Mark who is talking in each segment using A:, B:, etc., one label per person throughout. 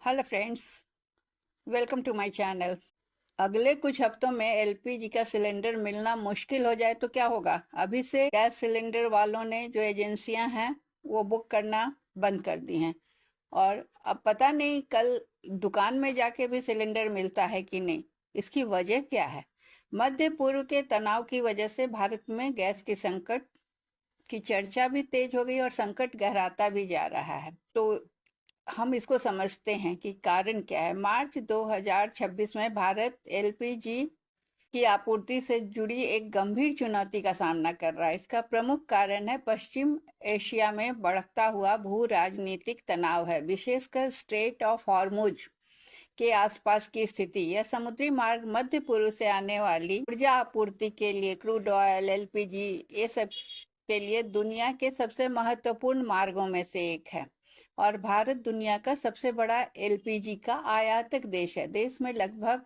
A: Hello friends, welcome to my channel. अगले कुछ हफ्तों में एलपीजी का सिलेंडर मिलना मुश्किल हो जाए तो क्या होगा। अभी से गैस सिलेंडर वालों ने जो एजेंसियां हैं वो बुक करना बंद कर दी हैं और अब पता नहीं कल दुकान में जाके भी सिलेंडर मिलता है कि नहीं। इसकी वजह क्या है? मध्य पूर्व के तनाव की वजह से भारत में गैस के संकट की चर्चा भी तेज हो गई और संकट गहराता भी जा रहा है। तो हम इसको समझते हैं कि कारण क्या है। मार्च 2026 में भारत एलपीजी की आपूर्ति से जुड़ी एक गंभीर चुनौती का सामना कर रहा है। इसका प्रमुख कारण है पश्चिम एशिया में बढ़ता हुआ भू राजनीतिक तनाव है, विशेषकर स्ट्रेट ऑफ हॉर्मुज के आसपास की स्थिति। यह समुद्री मार्ग मध्य पूर्व से आने वाली ऊर्जा आपूर्ति के लिए क्रूड ऑयल, एलपीजी, ये सब के लिए दुनिया के सबसे महत्वपूर्ण मार्गों में से एक है और भारत दुनिया का सबसे बड़ा एलपीजी का आयातक देश है। देश में लगभग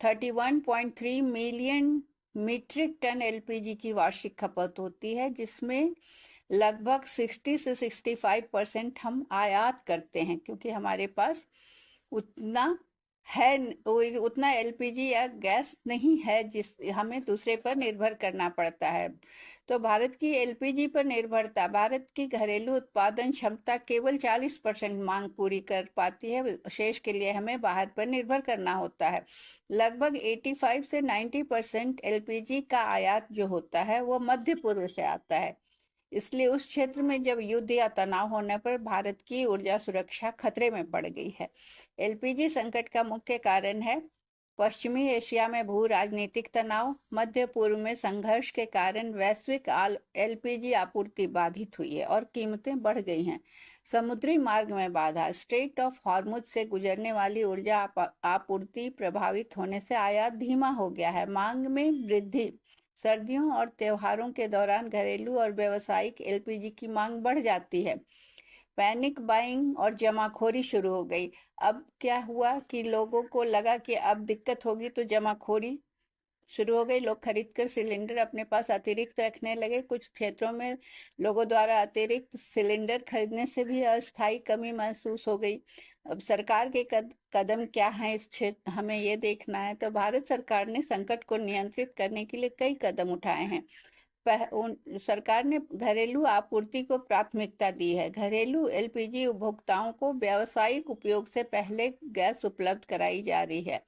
A: 31.3 मिलियन मीट्रिक टन एलपीजी की वार्षिक खपत होती है, जिसमें लगभग 60 से 65% हम आयात करते हैं, क्योंकि हमारे पास उतना है उतना एलपीजी या गैस नहीं है जिस हमें दूसरे पर निर्भर करना पड़ता है। तो भारत की एलपीजी पर निर्भरता भारत की घरेलू उत्पादन क्षमता केवल 40% मांग पूरी कर पाती है। शेष के लिए हमें बाहर पर निर्भर करना होता है। लगभग 85 से 90% एलपीजी का आयात जो होता है वो मध्य पूर्व से आता है। इसलिए उस क्षेत्र में जब युद्ध या तनाव होने पर भारत की ऊर्जा सुरक्षा खतरे में पड़ गई है। एलपीजी संकट का मुख्य कारण है पश्चिमी एशिया में भू राजनीतिक तनाव। मध्य पूर्व में संघर्ष के कारण वैश्विक एलपीजी आपूर्ति बाधित हुई है और कीमतें बढ़ गई हैं। समुद्री मार्ग में बाधा, स्ट्रेट ऑफ हॉर्मुज से गुजरने वाली ऊर्जा आपूर्ति प्रभावित होने से आयात धीमा हो गया है। मांग में वृद्धि, सर्दियों और त्योहारों के दौरान घरेलू और व्यावसायिक एलपीजी की मांग बढ़ जाती है। पैनिक बाइंग और जमाखोरी शुरू हो गई। अब क्या हुआ कि लोगों को लगा कि अब दिक्कत होगी तो जमाखोरी शुरू हो गई। लोग खरीदकर सिलेंडर अपने पास अतिरिक्त रखने लगे। कुछ क्षेत्रों में लोगों द्वारा अतिरिक्त सिलेंडर खरीदने से भी अस्थायी कमी महसूस हो गई। अब सरकार के कदम क्या है इस क्षेत्र हमें ये देखना है। तो भारत सरकार ने संकट को नियंत्रित करने के लिए कई कदम उठाए हैं। सरकार ने घरेलू आपूर्ति को प्राथमिकता दी है। घरेलू एलपीजी उपभोक्ताओं को व्यावसायिक उपयोग से पहले गैस उपलब्ध कराई जा रही है।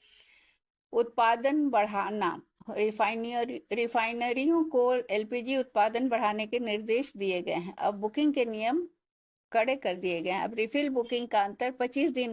A: उत्पादन बढ़ाना, रिफाइनरियों को एलपीजी उत्पादन बढ़ाने के निर्देश दिए गए हैं। अब बुकिंग के नियम कड़े कर दिए गए हैं। अब रिफिल बुकिंग का अंतर 25 दिन